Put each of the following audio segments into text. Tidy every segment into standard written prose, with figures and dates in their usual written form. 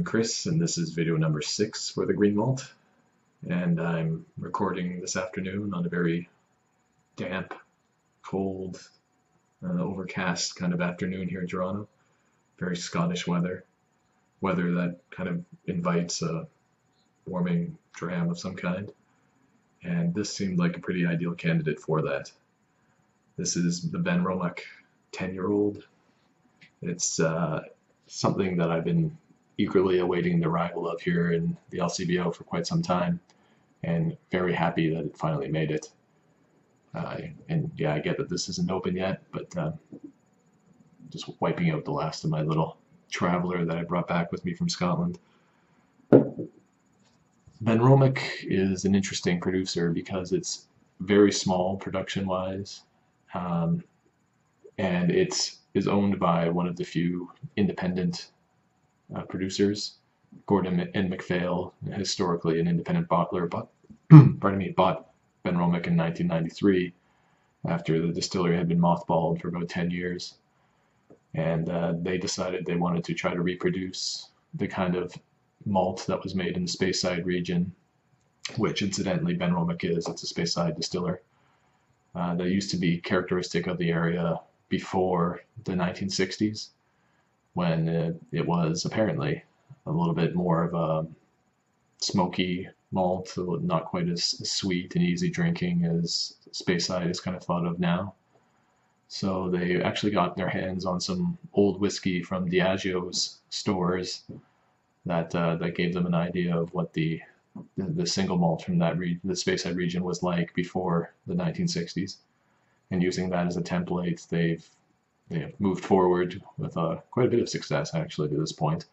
Chris, and this is video number 6 for the Green Malt. And I'm recording this afternoon on a very damp, cold, overcast kind of afternoon here in Toronto. Very Scottish weather. Weather that kind of invites a warming dram of some kind. And this seemed like a pretty ideal candidate for that. This is the Benromach 10-year-old. It's something that I've been eagerly awaiting the arrival of here in the LCBO for quite some time, and very happy that it finally made it. And yeah, I get that this isn't open yet, but just wiping out the last of my little traveler that I brought back with me from Scotland. Benromach is an interesting producer because it's very small production-wise, and it is owned by one of the few independent producers. Gordon and MacPhail, historically an independent bottler, bought Benromach in 1993 after the distillery had been mothballed for about 10 years. And they decided they wanted to try to reproduce the kind of malt that was made in the Speyside region, which incidentally Benromach is. It's a Speyside distiller. That used to be characteristic of the area before the 1960s, when it was apparently a little bit more of a smoky malt, not quite as sweet and easy drinking as Speyside is kind of thought of now. So they actually got their hands on some old whiskey from Diageo's stores that gave them an idea of what the single malt from that the Speyside region was like before the 1960s. And using that as a template, they have moved forward with quite a bit of success actually to this point.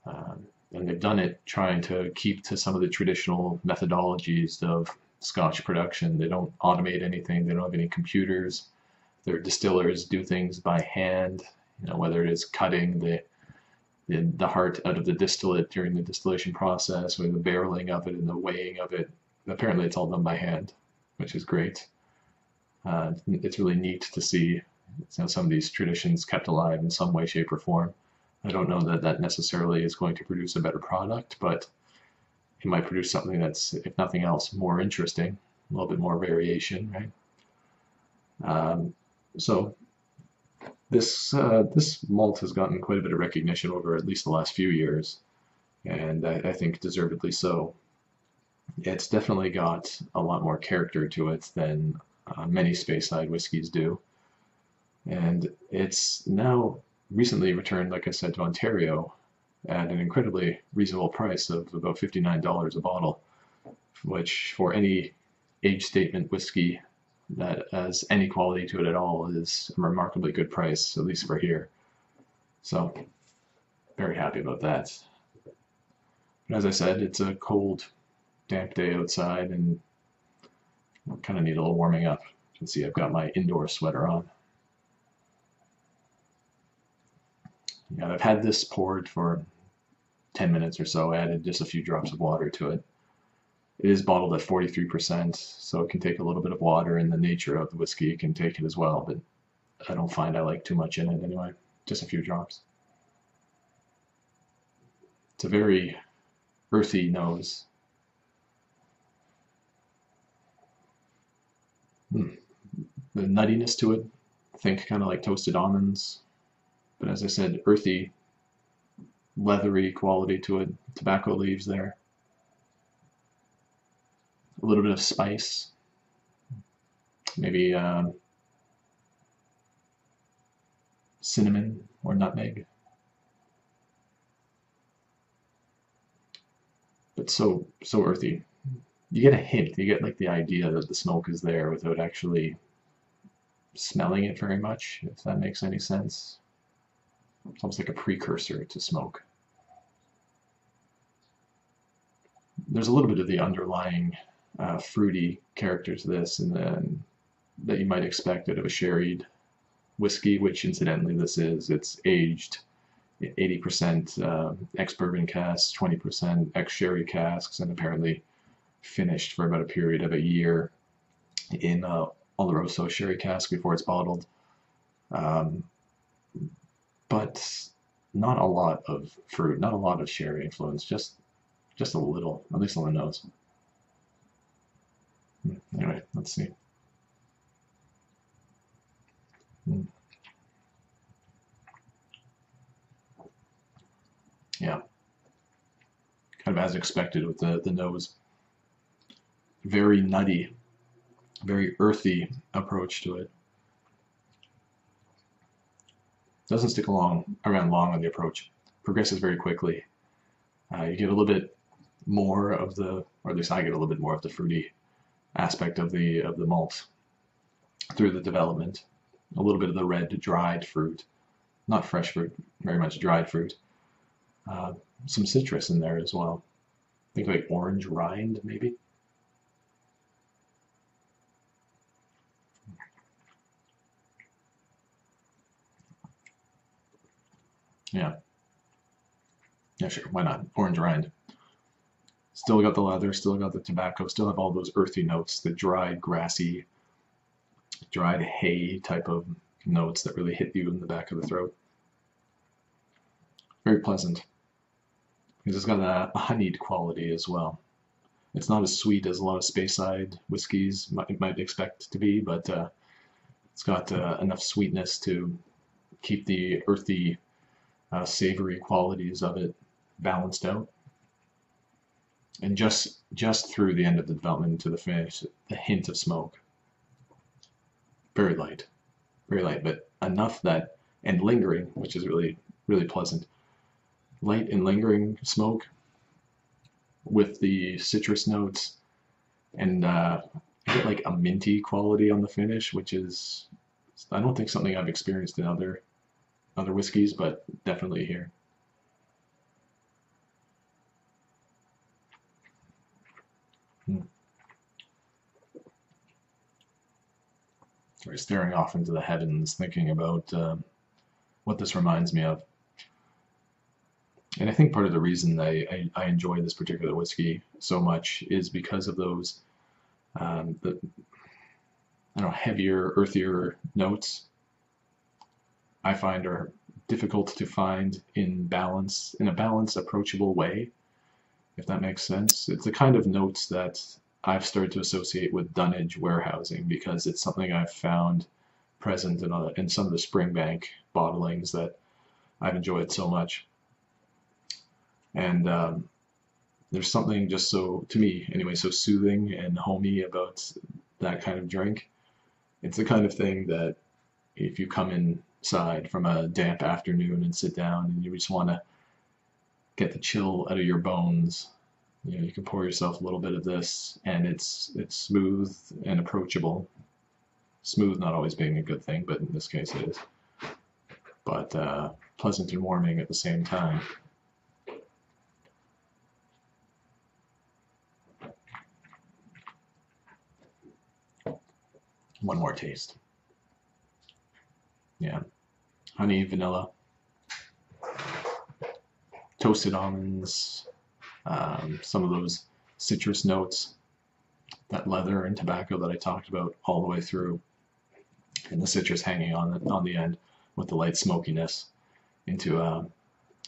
And they've done it trying to keep to some of the traditional methodologies of Scotch production. They don't automate anything. They don't have any computers. Their distillers do things by hand, whether it is cutting the heart out of the distillate during the distillation process, or the barreling of it and the weighing of it. Apparently it's all done by hand, which is great. It's really neat to see some of these traditions kept alive in some way, shape, or form. I don't know that that necessarily is going to produce a better product, but it might produce something that's, if nothing else, more interesting, a little bit more variation, right? So this malt has gotten quite a bit of recognition over at least the last few years, and I think deservedly so. It's definitely got a lot more character to it than many Speyside whiskies do. And it's now recently returned, like I said, to Ontario at an incredibly reasonable price of about $59 a bottle, which for any age statement whiskey that has any quality to it at all is a remarkably good price, at least for here. So very happy about that. But as I said, it's a cold, damp day outside, and I kind of need a little warming up. You can see I've got my indoor sweater on. Yeah, I've had this poured for 10 minutes or so. I added just a few drops of water to it. It is bottled at 43%, so it can take a little bit of water, and the nature of the whiskey can take it as well, but I don't find I like too much in it anyway. Just a few drops. It's a very earthy nose. The nuttiness to it, think kind of like toasted almonds. But as I said, earthy, leathery quality to it. Tobacco leaves there. A little bit of spice. Maybe cinnamon or nutmeg. But so earthy. You get a hint. You get like the idea that the smoke is there without actually smelling it very much, if that makes any sense. It's almost like a precursor to smoke. There's a little bit of the underlying fruity character to this, and then that you might expect out of a sherried whiskey, which incidentally this is. It's aged 80% ex-bourbon casks, 20% ex-sherry casks, and apparently finished for about a period of a year in Oloroso sherry cask before it's bottled. But not a lot of fruit, not a lot of sherry influence, just a little, at least on the nose. Anyway, let's see. Yeah, kind of as expected with the nose. Very nutty, very earthy approach to it. Doesn't stick around long on the approach. Progresses very quickly. You get a little bit more of the, or at least I get a little bit more of the fruity aspect of the malt through the development. A little bit of the red dried fruit, not fresh fruit, very much dried fruit. Some citrus in there as well. I think like orange rind maybe. Yeah. Yeah, sure. Why not? Orange rind. Still got the leather, still got the tobacco, still have all those earthy notes, the dried, grassy, dried hay type of notes that really hit you in the back of the throat. Very pleasant. Because it's got a honeyed quality as well. It's not as sweet as a lot of Speyside whiskeys might expect to be, but it's got enough sweetness to keep the earthy, savory qualities of it balanced out. And just through the end of the development to the finish, a hint of smoke. Very light, but enough that, and lingering, which is really pleasant. Light and lingering smoke with the citrus notes, and I get like a minty quality on the finish, which is, I don't think something I've experienced in other whiskeys, but definitely here. Sorry, staring off into the heavens, thinking about what this reminds me of. And I think part of the reason I enjoy this particular whiskey so much is because of those, I don't know, heavier, earthier notes I find are difficult to find in a balanced, approachable way, if that makes sense. It's the kind of notes that I've started to associate with dunnage warehousing because it's something I've found present in some of the Springbank bottlings that I've enjoyed so much. And there's something just so, to me anyway, so soothing and homey about that kind of drink. It's the kind of thing that if you come inside from a damp afternoon and sit down and you just want to get the chill out of your bones, you can pour yourself a little bit of this, and it's smooth and approachable. Smooth not always being a good thing, but in this case it is. But pleasant and warming at the same time. One more taste. Yeah. Honey, vanilla, toasted almonds, some of those citrus notes, that leather and tobacco that I talked about all the way through, and the citrus hanging on the end with the light smokiness into a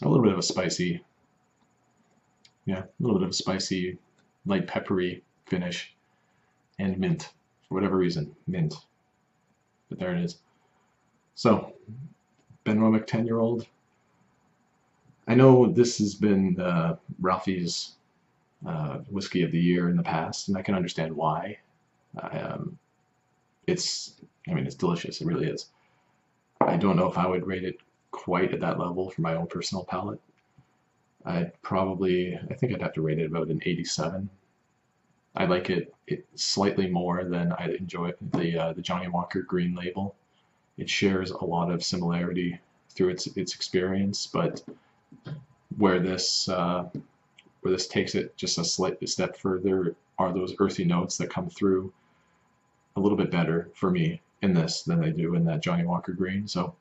little bit of a spicy, light peppery finish, and mint. For whatever reason, mint. But there it is. So, Benromach 10-year-old. I know this has been Ralphie's whiskey of the year in the past, and I can understand why. It's delicious. It really is. I don't know if I would rate it quite at that level for my own personal palate. I think I'd have to rate it about an 87. I like it slightly more than I enjoy the Johnny Walker Green Label. It shares a lot of similarity through its experience, but where this takes it just a slight step further are those earthy notes that come through a little bit better for me in this than they do in that Johnny Walker Green. So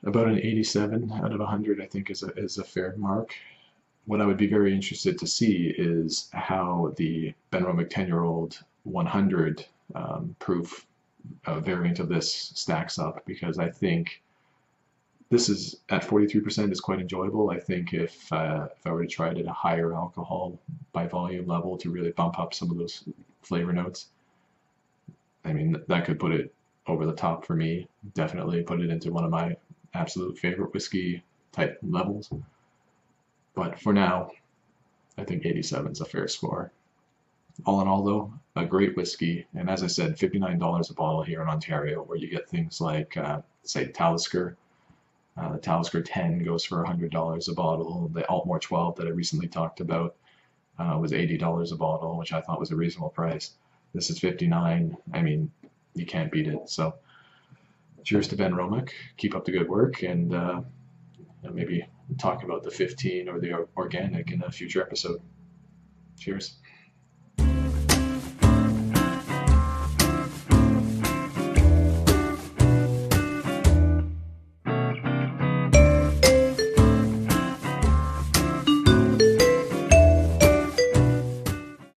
about an 87 out of 100, I think, is a fair mark. What I would be very interested to see is how the Benromach 10-year-old 100 proof variant of this stacks up, because I think This is at 43% is quite enjoyable. I think if I were to try it at a higher alcohol by volume level to really bump up some of those flavor notes, I mean that could put it over the top for me. Definitely put it into one of my absolute favorite whiskey type levels. But for now, I think 87 is a fair score. All in all, though, a great whiskey, and as I said, $59 a bottle here in Ontario, where you get things like, say, Talisker. The Talisker 10 goes for $100 a bottle. The Altmore 12 that I recently talked about was $80 a bottle, which I thought was a reasonable price. This is 59. I mean, you can't beat it. So, cheers to Benromach. Keep up the good work, and maybe talk about the 15 or the organic in a future episode. Cheers.